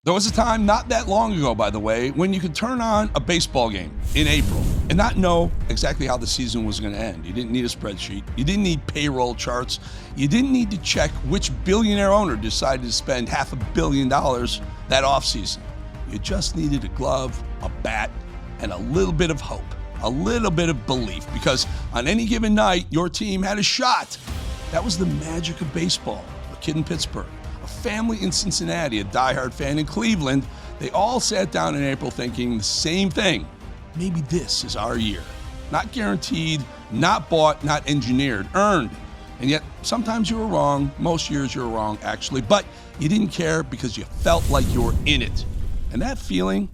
There was a time not that long ago, by the way, when you could turn on a baseball game in April and not know exactly how the season was going to end. You didn't need a spreadsheet. You didn't need payroll charts. You didn't need to check which billionaire owner decided to spend $500 million that offseason. You just needed a glove, a bat, and a little bit of hope, a little bit of belief, because on any given night, your team had a shot. That was the magic of baseball. A kid in Pittsburgh, a family in Cincinnati, a diehard fan in Cleveland, they all sat down in April thinking the same thing. Maybe this is our year. Not guaranteed, not bought, not engineered, earned. And yet, sometimes you were wrong. Most years you were wrong, actually. But you didn't care because you felt like you were in it. And that feeling,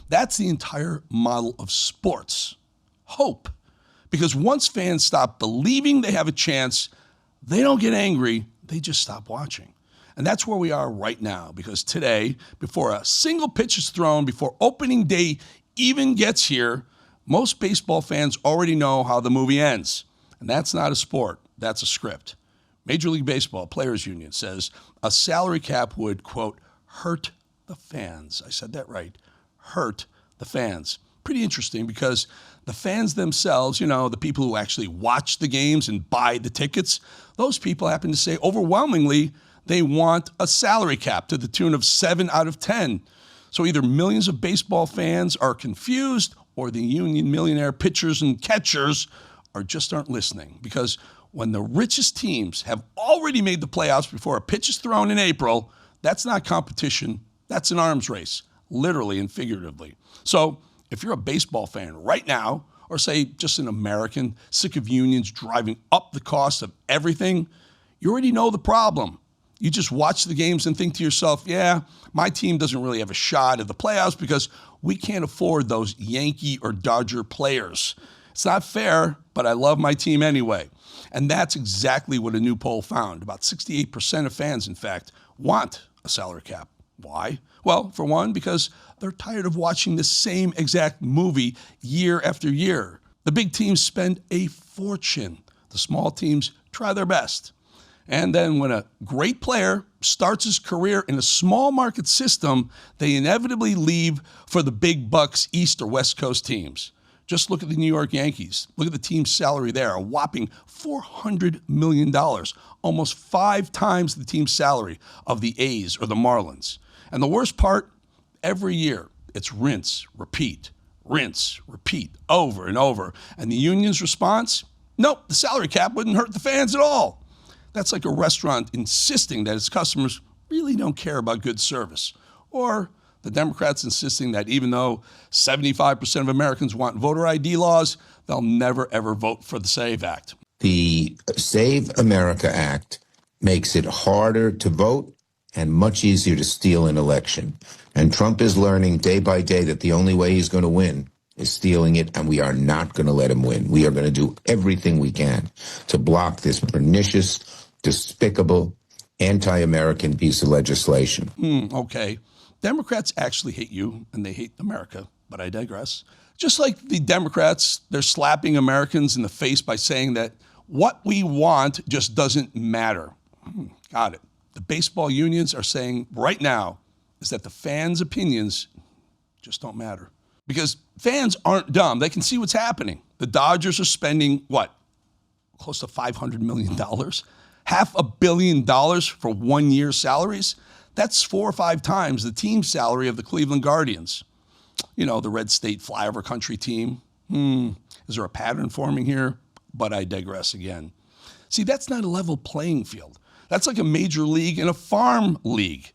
that's the entire model of sports. Hope. Because once fans stop believing they have a chance, they don't get angry, they just stop watching. And that's where we are right now, because today, before a single pitch is thrown, before opening day even gets here, most baseball fans already know how the movie ends. And that's not a sport, that's a script. Major League Baseball Players Union says a salary cap would, quote, hurt the fans. I said that right. Hurt the fans. Pretty interesting, because the fans themselves, you know, the people who actually watch the games and buy the tickets, those people happen to say overwhelmingly they want a salary cap to the tune of 7 out of 10. So either millions of baseball fans are confused, or the union millionaire pitchers and catchers aren't listening. Because when the richest teams have already made the playoffs before a pitch is thrown in April, that's not competition. That's an arms race, literally and figuratively. So if you're a baseball fan right now, or say just an American sick of unions driving up the cost of everything, you already know the problem. You just watch the games and think to yourself, yeah, my team doesn't really have a shot at the playoffs because we can't afford those Yankee or Dodger players. It's not fair, but I love my team anyway. And that's exactly what a new poll found. About 68% of fans, in fact, want a salary cap. Why? Well, for one, because they're tired of watching the same exact movie year after year. The big teams spend a fortune. The small teams try their best. And then when a great player starts his career in a small market system, they inevitably leave for the big bucks East or West Coast teams. Just look at the New York Yankees. Look at the team's salary there, a whopping $400 million, almost 5 times the team's salary of the A's or the Marlins. And the worst part, every year, it's rinse, repeat, over and over. And the union's response? Nope, the salary cap wouldn't hurt the fans at all. That's like a restaurant insisting that its customers really don't care about good service. Or the Democrats insisting that even though 75% of Americans want voter ID laws, they'll never, ever vote for the SAVE Act. The Save America Act makes it harder to vote and much easier to steal an election. And Trump is learning day by day that the only way he's going to win is stealing it, and we are not going to let him win. We are going to do everything we can to block this pernicious, despicable, anti-American piece of legislation. Okay. Democrats actually hate you, and they hate America, but I digress. Just like the Democrats, they're slapping Americans in the face by saying that what we want just doesn't matter. Got it. The baseball unions are saying right now is that the fans' opinions just don't matter. Because fans aren't dumb. They can see what's happening. The Dodgers are spending, what, close to $500 million? $500 million for 1 year's salaries? That's 4 or 5 times the team salary of the Cleveland Guardians. You know, the red state flyover country team. Is there a pattern forming here? But I digress again. See, that's not a level playing field. That's like a major league and a farm league.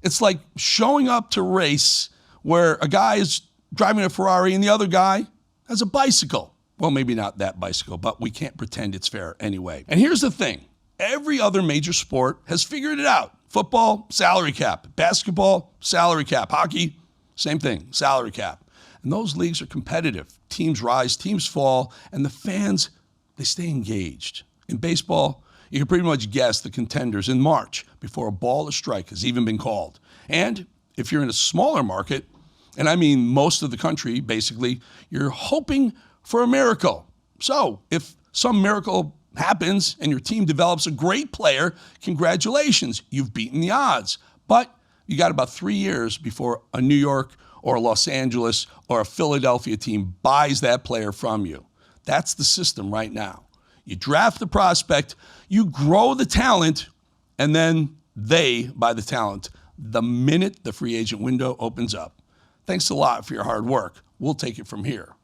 It's like showing up to race where a guy is driving a Ferrari and the other guy has a bicycle. Well, maybe not that bicycle, but we can't pretend it's fair anyway. And here's the thing. Every other major sport has figured it out. Football, salary cap. Basketball, salary cap. Hockey, same thing, salary cap. And those leagues are competitive. Teams rise, teams fall, and the fans, they stay engaged. In baseball, you can pretty much guess the contenders in March before a ball or strike has even been called. And if you're in a smaller market, and I mean most of the country, basically, you're hoping for a miracle. So if some miracle happens and your team develops a great player, congratulations, you've beaten the odds. But You got about 3 years before a New York or a Los Angeles or a Philadelphia team buys that player from you. That's the system right now. You draft the prospect, you grow the talent, and then they buy the talent the minute the free agent window opens up. Thanks a lot for your hard work. We'll take it from here.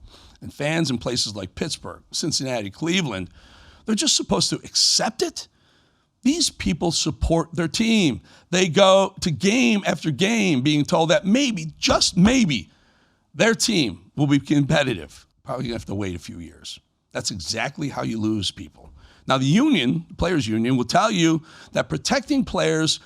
And fans in places like Pittsburgh, Cincinnati, Cleveland, they're just supposed to accept it? These people support their team. They go to game after game being told that maybe, just maybe, their team will be competitive. Probably gonna have to wait a few years. That's exactly how you lose people. Now the union, the players union, will tell you that protecting players,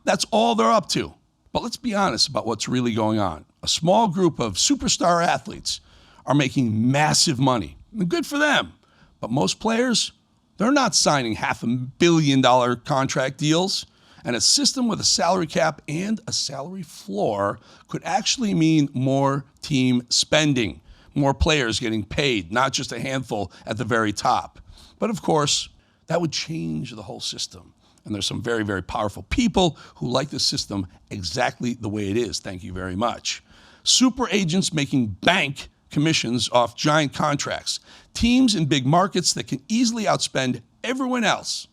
that's all they're up to. But let's be honest about what's really going on. A small group of superstar athletes are making massive money. And good for them. But most players, they're not signing $500 million contract deals. And a system with a salary cap and a salary floor could actually mean more team spending, more players getting paid, not just a handful at the very top. But of course, that would change the whole system. And there's some very, very powerful people who like the system exactly the way it is. Thank you very much. Super agents making bank commissions off giant contracts. Teams in big markets that can easily outspend everyone else.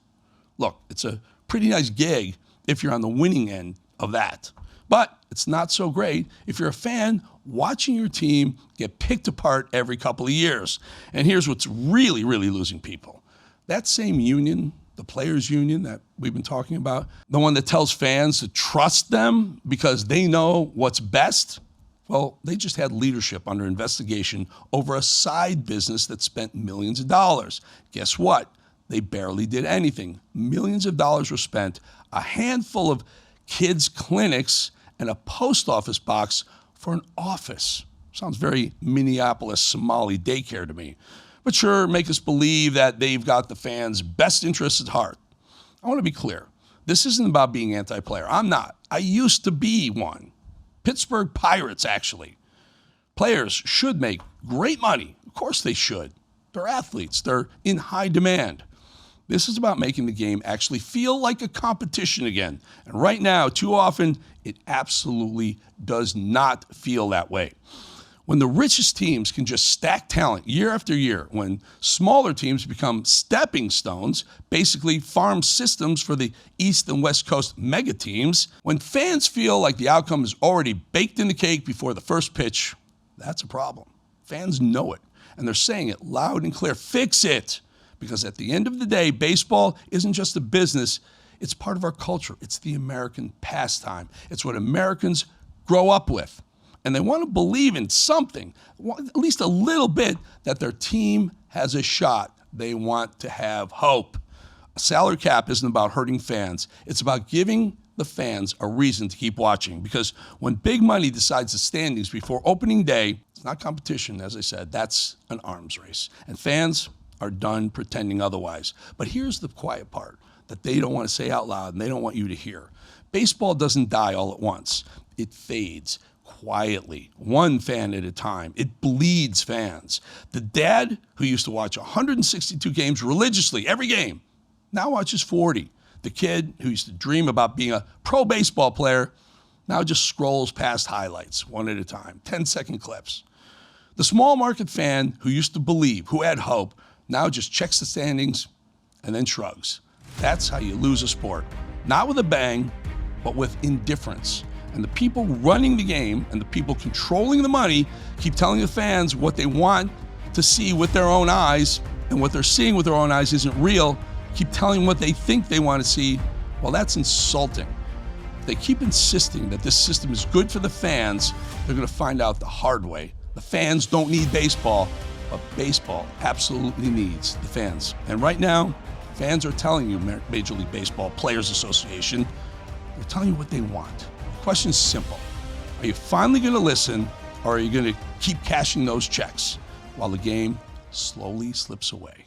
Look, it's a pretty nice gig if you're on the winning end of that. But it's not so great if you're a fan watching your team get picked apart every couple of years. And here's what's really, really losing people. That same union, the players union that we've been talking about, the one that tells fans to trust them because they know what's best, well, they just had leadership under investigation over a side business that spent millions of dollars. Guess what? They barely did anything. Millions of dollars were spent, a handful of kids' clinics, and a post office box for an office. Sounds very Minneapolis Somali daycare to me. But sure, make us believe that they've got the fans' best interests at heart. I want to be clear. This isn't about being anti-player. I'm not. I used to be one. Pittsburgh Pirates, actually. Players should make great money. Of course they should. They're athletes. They're in high demand. This is about making the game actually feel like a competition again. And right now, too often, it absolutely does not feel that way. When the richest teams can just stack talent year after year, when smaller teams become stepping stones, basically farm systems for the East and West Coast mega teams, when fans feel like the outcome is already baked in the cake before the first pitch, that's a problem. Fans know it, and they're saying it loud and clear. Fix it! Because at the end of the day, baseball isn't just a business, it's part of our culture. It's the American pastime. It's what Americans grow up with. And they want to believe in something, at least a little bit, that their team has a shot. They want to have hope. A salary cap isn't about hurting fans. It's about giving the fans a reason to keep watching. Because when big money decides the standings before opening day, it's not competition, as I said. That's an arms race. And fans are done pretending otherwise. But here's the quiet part that they don't want to say out loud and they don't want you to hear. Baseball doesn't die all at once. It fades. Quietly, one fan at a time. It bleeds fans. The dad who used to watch 162 games religiously, every game, now watches 40. The kid who used to dream about being a pro baseball player now just scrolls past highlights one at a time, 10-second clips. The small market fan who used to believe, who had hope, now just checks the standings and then shrugs. That's how you lose a sport. Not with a bang, but with indifference. And the people running the game and the people controlling the money keep telling the fans what they want to see with their own eyes, and what they're seeing with their own eyes isn't real. Keep telling what they think they want to see. Well, that's insulting. If they keep insisting that this system is good for the fans, they're going to find out the hard way. The fans don't need baseball, but baseball absolutely needs the fans. And right now, fans are telling you, Major League Baseball Players Association, they're telling you what they want. The question is simple. Are you finally going to listen, or are you going to keep cashing those checks while the game slowly slips away?